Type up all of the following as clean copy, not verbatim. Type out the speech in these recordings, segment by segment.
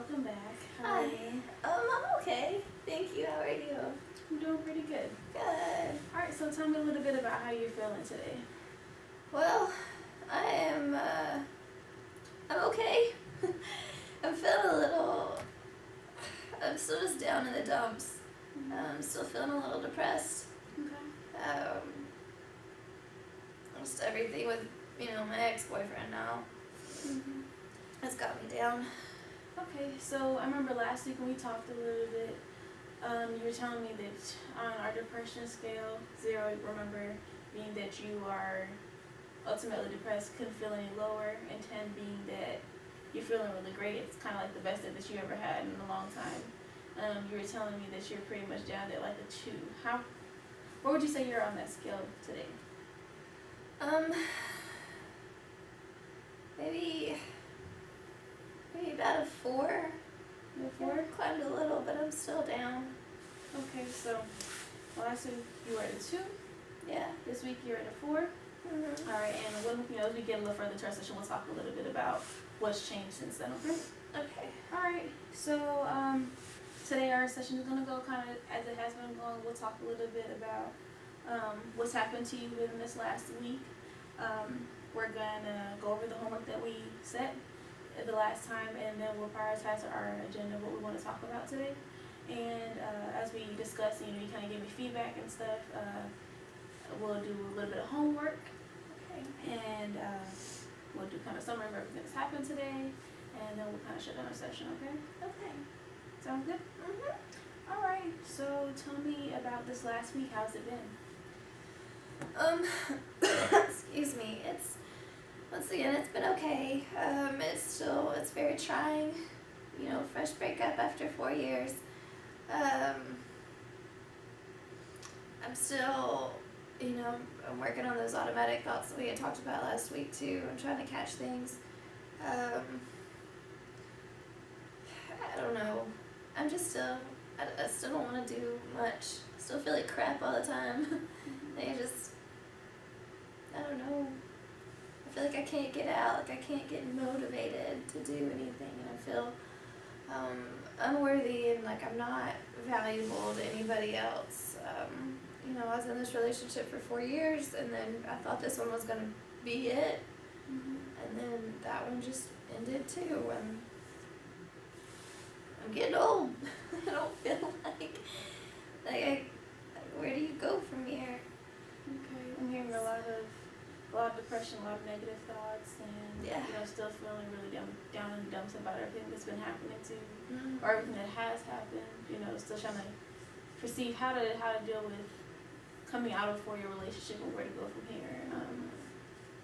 welcome back. How Hi. are you? I'm okay. Thank you. How are you? I'm doing pretty good. Good. Alright, so tell me a little bit about how you're feeling today. Well, I am, I'm okay. I'm feeling a little, I'm still just down in the dumps. I'm still feeling a little depressed. Okay. Just everything with, my ex-boyfriend now. Mm-hmm. It's got me down. Okay, so I remember last week when we talked a little bit, you were telling me that on our depression scale, 0, remember, being that you are ultimately depressed, couldn't feel any lower, and 10 being that you're feeling really great. It's kind of like the best day that you ever had in a long time. You were telling me that you're pretty much down there like a 2. Where would you say you're on that scale today? Maybe about a 4. A 4? Climbed a little, but I'm still down. Okay, so last week you were at a 2. Yeah. This week you're at a 4. Mm-hmm. All right, and when as we get a little further to our session, we'll talk a little bit about what's changed since then. Okay. Okay. All right. So today our session is gonna go kind of as it has been going. We'll talk a little bit about what's happened to you within this last week. We're gonna go over the homework that we set the last time, and then we'll prioritize our agenda of what we want to talk about today. And as we discuss, you kind of give me feedback and stuff. We'll do a little bit of homework, Okay. and we'll do kind of summary of everything that's happened today, and then we'll kind of shut down our session. Okay? Okay. Sound good? Mm-hmm. All right. So tell me about this last week. How's it been? Excuse me. Once again, it's been okay. It's very trying. Fresh breakup after 4 years. I'm still, I'm working on those automatic thoughts that we had talked about last week too. I'm trying to catch things. I don't know. I'm just still, I still don't want to do much. I still feel like crap all the time. I don't know. I feel like I can't get out, like I can't get motivated to do anything, and I feel unworthy and like I'm not valuable to anybody else. I was in this relationship for 4 years, and then I thought this one was going to be it, and then that one just ended too, and I'm getting old. I don't feel like where do you go from here? Okay. I'm hearing a lot of depression, a lot of negative thoughts, and Yeah. still feeling really down in the dumps about everything that's been happening to you, Mm-hmm. or everything that has happened. Still trying to perceive how to deal with coming out of a 4-year relationship and where to go from here.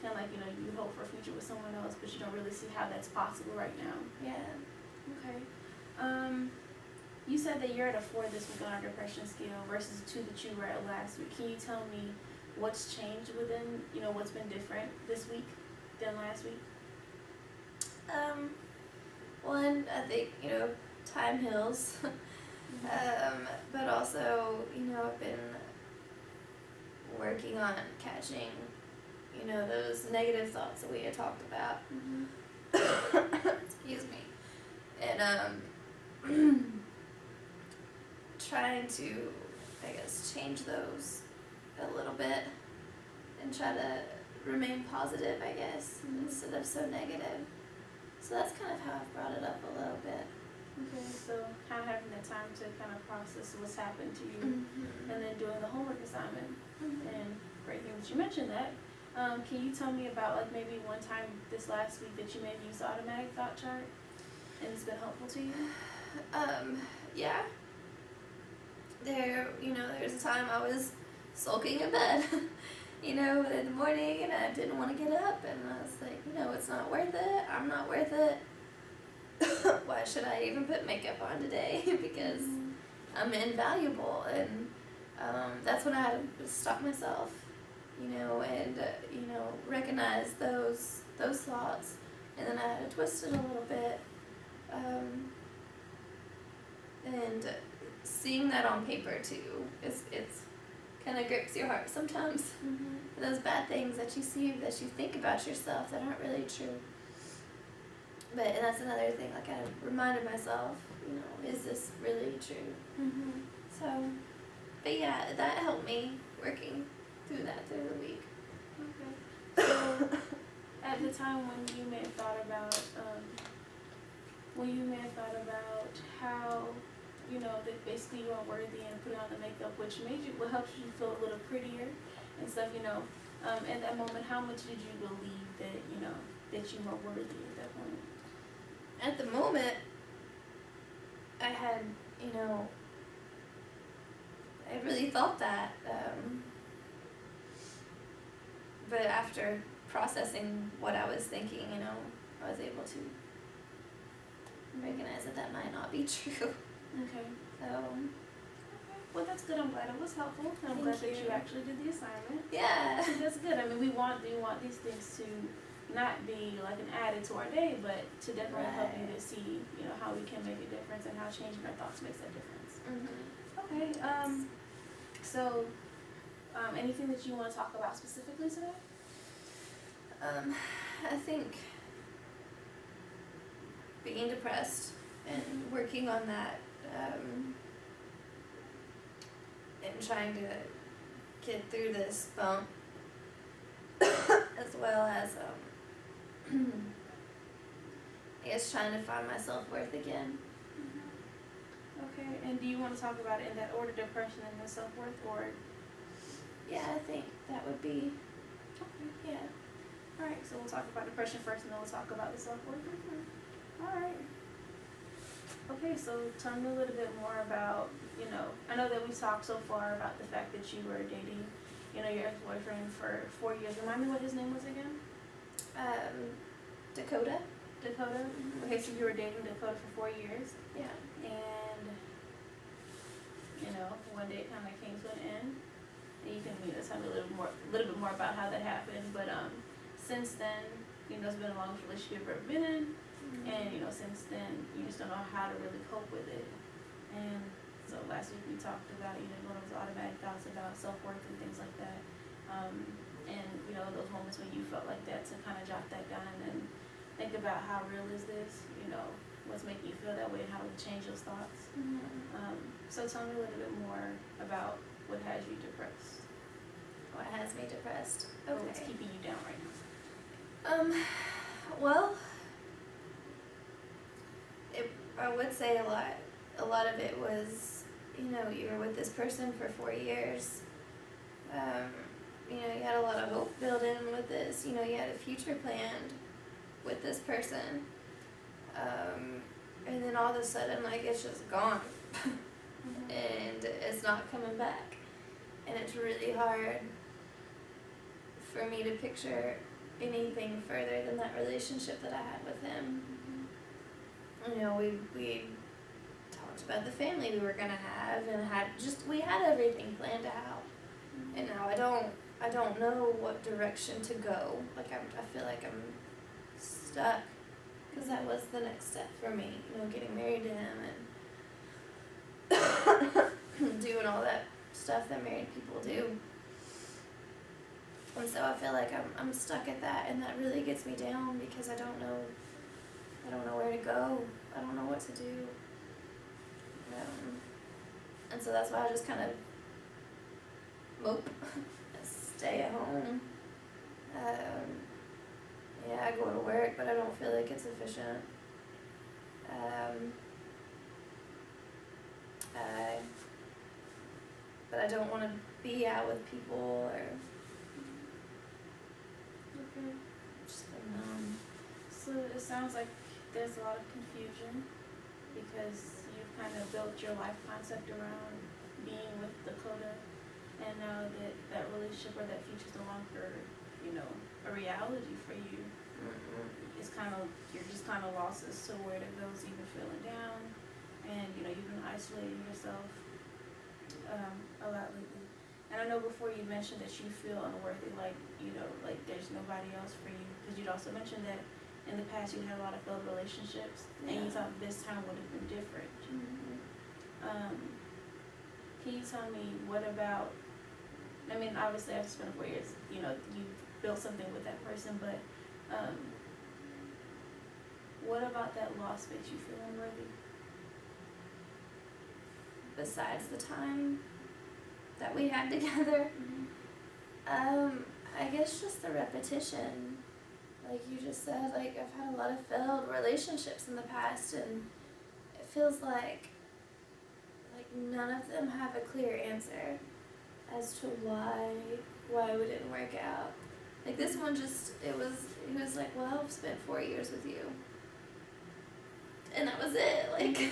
Kind of like you hope for a future with someone else, but you don't really see how that's possible right now. Yeah. Okay. You said that you're at a 4 this week on our depression scale versus a 2 that you were at last week. Can you tell me what's changed within, what's been different this week than last week? One, I think, time heals. But also, I've been working on catching, those negative thoughts that we had talked about. Excuse me. And, trying to, I guess, change those a little bit and try to remain positive, I guess, instead of so negative. So that's kind of how I've brought it up a little bit. Okay, so kind of having the time to kind of process what's happened to you, and then doing the homework assignment. And great thing that you mentioned that. Can you tell me about like maybe one time this last week that you maybe used the automatic thought chart and it's been helpful to you? Yeah. There's a time I was sulking in bed, in the morning, and I didn't want to get up, and I was like, it's not worth it. I'm not worth it. Why should I even put makeup on today? Because I'm invaluable, and that's when I had to stop myself, and recognize those thoughts, and then I had to twist it a little bit, and seeing that on paper too, it's kind of grips your heart sometimes. Those bad things that you see, that you think about yourself that aren't really true. but that's another thing, like I reminded myself, you know, is this really true? Mhm. So, but yeah, that helped me working through the week. Okay. So, at the time when you may have thought about, how, you know, that basically you weren't worthy and putting on the makeup, which what helps you feel a little prettier and stuff, you know, in that moment, how much did you believe that, you know, that you were worthy at that point? At the moment, I had, you know, I really thought that, but after processing what I was thinking, you know, I was able to recognize that that might not be true. Okay. So, Well, that's good. I'm glad it was helpful. I'm Thank glad that you. you actually did the assignment. yeah. So that's good. I mean, we want these things to not be like an added to our day, but to definitely help you to see, you know, how we can make a difference and how changing our thoughts makes that difference. Okay. So, anything that you want to talk about specifically today? I think being depressed and working on that, and trying to get through this bump, as well as, I guess trying to find my self-worth again. Okay. And do you want to talk about it in that order: depression and then self-worth, or? Yeah, I think that would be, Okay. yeah. All right. So we'll talk about depression first, and then we'll talk about the self-worth. All right. Okay, so tell me a little bit more about, you know, I know that we talked so far about the fact that you were dating, you know, your ex-boyfriend for 4 years. Remind me what his name was again? Dakota. Dakota? Okay, so you were dating Dakota for 4 years, Yeah. and, you know, one day it kind of came to an end. And you can, you know, tell me a little bit more about how that happened. But since then, you know, it's been the longest relationship you've ever been in. And, you know, since then, you just don't know how to really cope with it. And so last week we talked about, you know, one of those automatic thoughts about self-worth and things like that. And, you know, those moments when you felt like that, to kind of jot that down and think about how real is this, you know, what's making you feel that way and how to change those thoughts. So tell me a little bit more about what has you depressed. What has me depressed? Or what's Okay. keeping you down right now. Well, I would say a lot of it was, you know, you were with this person for 4 years. You know, you had a lot of hope built in with this. You know, you had a future planned with this person. And then all of a sudden, like, it's just gone. And it's not coming back. And it's really hard for me to picture anything further than that relationship that I had with him. You know, we talked about the family we were gonna have, and we had everything planned out. And now I don't know what direction to go. Like I feel like I'm stuck, because that was the next step for me. You know, getting married to him and doing all that stuff that married people do. And so I feel like I'm stuck at that, and that really gets me down, because I don't know where to go. I don't know what to do. And so that's why I just kind of mope, stay at home. Yeah, I go to work, but I don't feel like it's efficient. But I don't want to be out with people, or just numb. So it sounds like there's a lot of confusion because you've kind of built your life concept around being with Dakota, and now that relationship or that future's no longer, you know, a reality for you. It's you're just kind of lost as to where to go. So you've been feeling down, and you know, you've been isolating yourself a lot lately. And I know before you mentioned that you feel unworthy, like, you know, like there's nobody else for you, because you'd also mentioned that in the past you had a lot of failed relationships, and you thought this time would have been different. Can you tell me what about, I mean, obviously after spending 4 years, you know, you built something with that person, but What about that loss makes you feel unworthy? Besides the time that we had together, I guess just the repetition. Like you just said, like I've had a lot of failed relationships in the past, and it feels like none of them have a clear answer as to why we didn't work out. Like this one just, he was like, well, I've spent 4 years with you. And that was it. Like,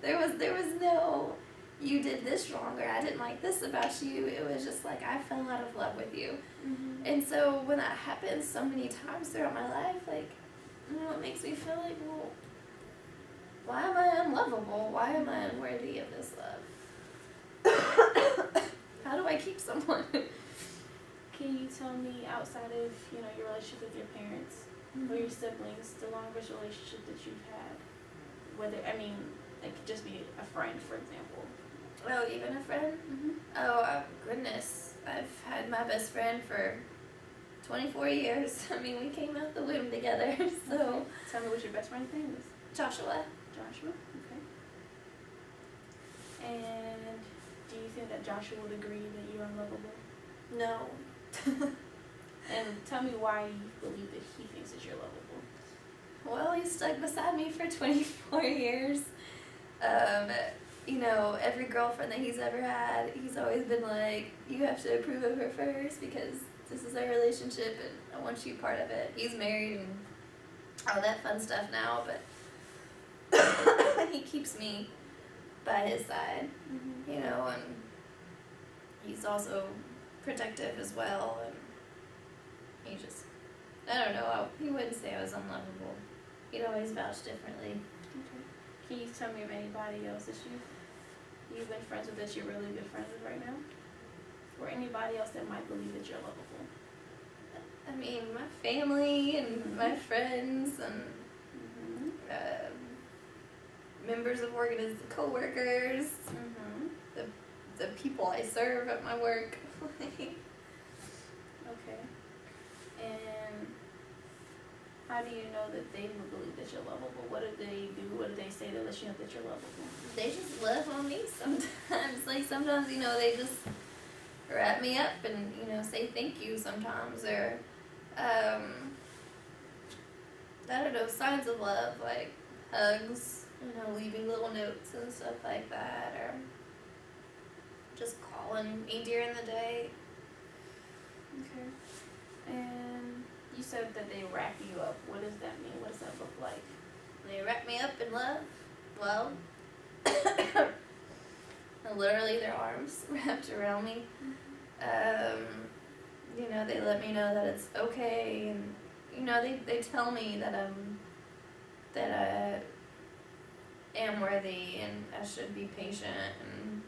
there was no, you did this wrong, or I didn't like this about you. It was just like, I fell out of love with you. Mm-hmm. And so when that happens so many times throughout my life, like, it makes me feel like, well, why am I unlovable? Why am I unworthy of this love? How do I keep someone? Can you tell me, outside of, your relationship with your parents or your siblings, the longest relationship that you've had? Whether, it could just be a friend, for example. Oh, even a friend? Mm-hmm. Oh, goodness. I've had my best friend for 24 years. We came out the womb together, so. Okay. Tell me what your best friend's name is. Joshua. Joshua, okay. And do you think that Joshua would agree that you're unlovable? No. And tell me why you believe that he thinks that you're lovable. Well, he stuck beside me for 24 years. Every girlfriend that he's ever had, he's always been like, you have to approve of her first because this is our relationship and I want you part of it. He's married and all that fun stuff now, but he keeps me by his side, Mm-hmm. and he's also protective as well, and he just, I don't know, he wouldn't say I was unlovable. He'd always vouch differently. Okay. Can you tell me of anybody else that you've been friends with that you're really good friends with right now? Or anybody else that might believe that you're lovable? My family and my friends and members of co-workers, the people I serve at my work. Okay. And how do you know that they would believe that you're lovable? What do they do? What do they say to let you know that you're lovable? They just love on me sometimes. Like sometimes, they just wrap me up and, say thank you sometimes, or I don't know, signs of love, like hugs, leaving little notes and stuff like that, or just calling me during the day. Okay. And you said that they wrap you up. What does that mean? What does that look like? They wrap me up in love. Well, literally their arms wrapped around me. They let me know that it's okay, and they tell me that I am worthy and I should be patient, and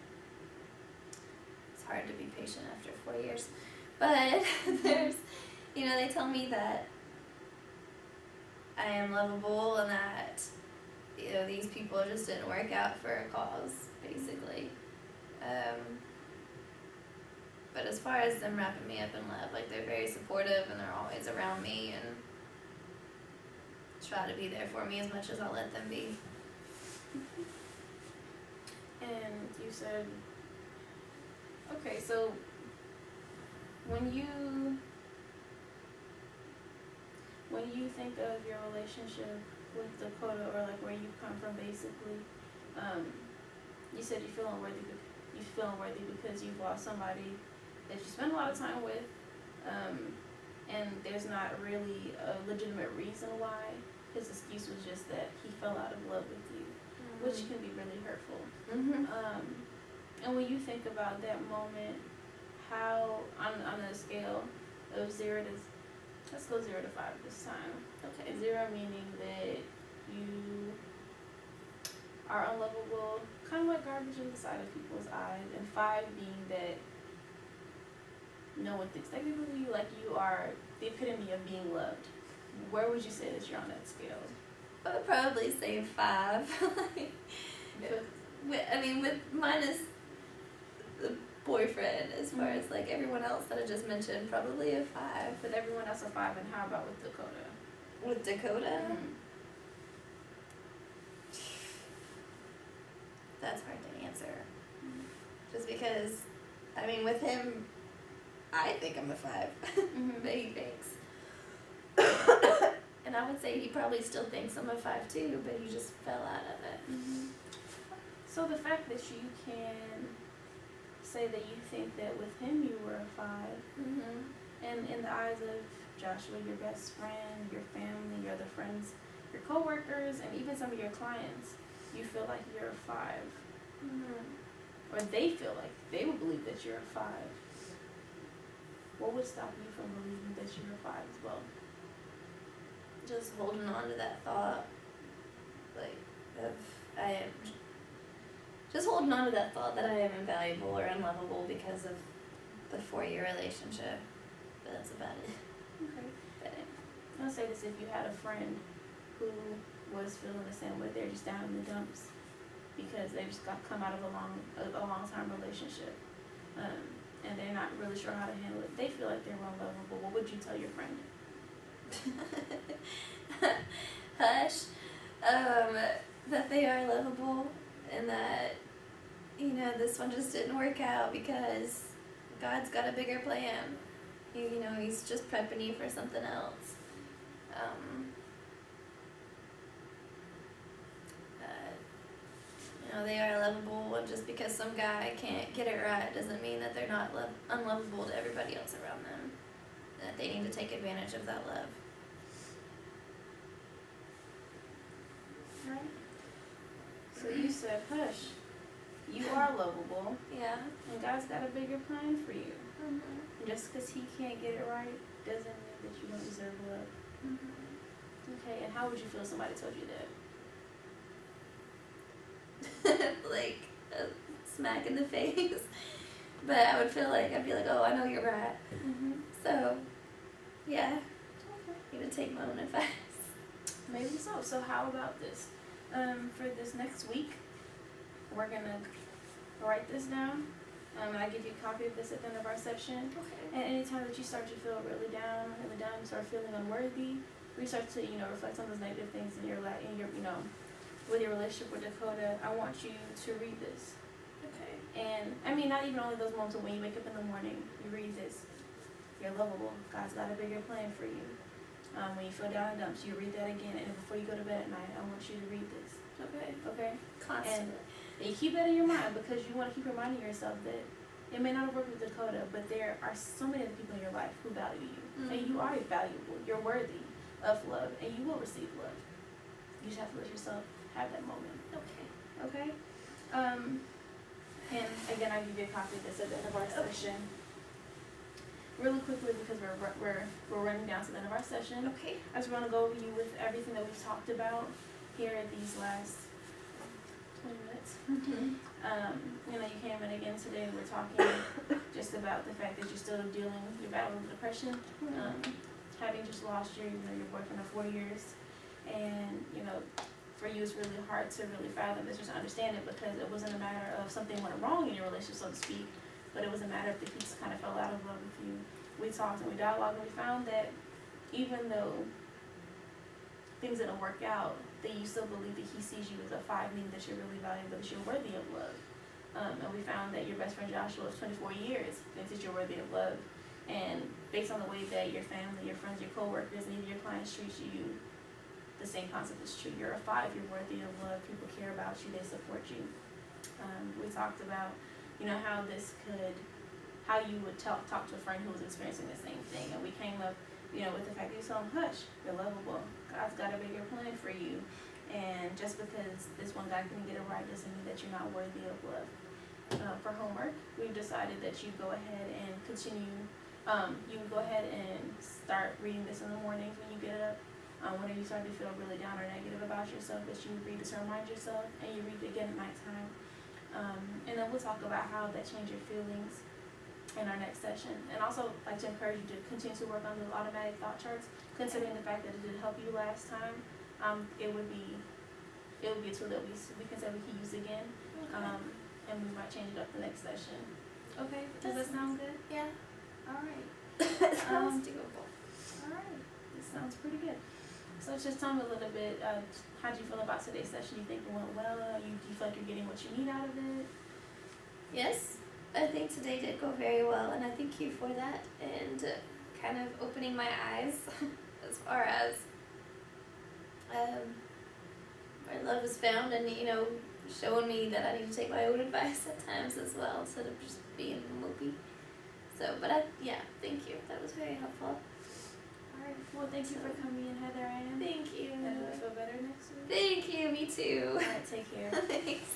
it's hard to be patient after 4 years. But there's, they tell me that I am lovable and that, these people just didn't work out for a cause, basically. But as far as them wrapping me up in love, like they're very supportive and they're always around me and try to be there for me as much as I'll let them be. And you said, okay, so when you think of your relationship with Dakota, or like where you come from, basically, you said you feel unworthy because you've lost somebody that you spend a lot of time with, and there's not really a legitimate reason why. His excuse was just that he fell out of love with you, which can be really hurtful. And when you think about that moment, how on a scale of 0 to, let's go 0 to 5 this time. Okay. 0 meaning that you are unlovable, kind of like garbage in the sight of people's eyes, and 5 being that no one thinks negatively of you, like you are the epitome of being loved. Where would you say that you're on that scale? I would probably say 5. with minus the boyfriend, as far as like everyone else that I just mentioned, probably a 5. With everyone else a 5, and how about with Dakota? With Dakota, because, I mean, with him, I think I'm a 5, but he thinks. And I would say he probably still thinks I'm a 5 too, but he just fell out of it. So the fact that you can say that you think that with him you were a 5, and in the eyes of Joshua, your best friend, your family, your other friends, your coworkers, and even some of your clients, you feel like you're a 5. Or they feel like they would believe that you're a 5. What would stop you from believing that you're a 5 as well? Just holding on to that thought, like, just holding on to that thought that I am invaluable or unlovable because of the 4-year relationship. But that's about it. Okay. But I'll say this: if you had a friend who was feeling the same way, they're just down in the dumps because they just come out of a long time relationship, and they're not really sure how to handle it. They feel like they're unlovable. What would you tell your friend? Hush. That they are lovable and that, this one just didn't work out because God's got a bigger plan. He's just prepping you for something else. They are lovable, and just because some guy can't get it right doesn't mean that they're not unlovable to everybody else around them. That they need to take advantage of that love. Right. So you said, hush. You are lovable. Yeah. And God's got a bigger plan for you. And just because he can't get it right doesn't mean that you don't deserve love. Okay, and how would you feel if somebody told you that? Like a smack in the face. But I'd be like, oh, I know you're right. So, yeah. You would take my own advice. Maybe so. So how about this? For this next week, we're going to write this down. I give you a copy of this at the end of our session. Okay. And anytime that you start to feel really down, you start feeling unworthy, we start to, reflect on those negative things in your with your relationship with Dakota, I want you to read this. Okay. And I mean, not even only those moments when you wake up in the morning, you read this. You're lovable. God's got a bigger plan for you. When you feel down and dumps, you read that again. And before you go to bed at night, I want you to read this. Okay? Constantly. And you keep that in your mind because you want to keep reminding yourself that it may not have worked with Dakota, but there are so many other people in your life who value you. And you are valuable. You're worthy of love, and you will receive love. You just have to let yourself have that moment. Okay? And again, I'll give you a copy of this at the end of our session. Really quickly, because we're running down to the end of our session. Okay. I just want to go over you with everything that we've talked about here at these last 20 minutes. You came in again today. We're talking just about the fact that you're still dealing with your battle with depression, having just lost your boyfriend of 4 years, and for you it's really hard to really fathom this or to understand it because it wasn't a matter of something went wrong in your relationship, so to speak, but it was a matter of the piece kind of fell out of love with you. We talked and we dialogued and we found that even though things didn't work out, that you still believe that he sees you as a 5, meaning that you're really valuable, that you're worthy of love. And we found that your best friend Joshua of 24 years thinks that you're worthy of love. And based on the way that your family, your friends, your coworkers, and even your clients treat you, the same concept is true. You're a 5, you're worthy of love, people care about you, they support you. We talked about, how you would talk to a friend who was experiencing the same thing. And we came up, with the fact that you tell them, hush, you're lovable. God's got a bigger plan for you. And just because this one guy couldn't get it right doesn't mean that you're not worthy of love. For homework, we've decided that you go ahead and continue, you would go ahead and start reading this in the mornings when you get up. Whenever you start to feel really down or negative about yourself, that you read this to remind yourself, and you read it again at nighttime. And then we'll talk about how that changed your feelings in our next session. And also like to encourage you to continue to work on the automatic thought charts, considering the fact that it did help you last time. It would be a tool that we can say we can use again. And we might change it up the next session. Okay, does that sound good? Yeah. All right. Sounds doable. All right, this sounds pretty good. So just tell me a little bit, how do you feel about today's session? You think it went well? Do you feel like you're getting what you need out of it? Yes. I think today did go very well, and I thank you for that, and kind of opening my eyes as far as where love is found, and showing me that I need to take my own advice at times as well, instead of just being mopey. So, but thank you. That was very helpful. Alright, well thank you for coming in, Heather. Thank you. And I hope you feel better next week. Thank you. Me too. Alright, take care. Thanks.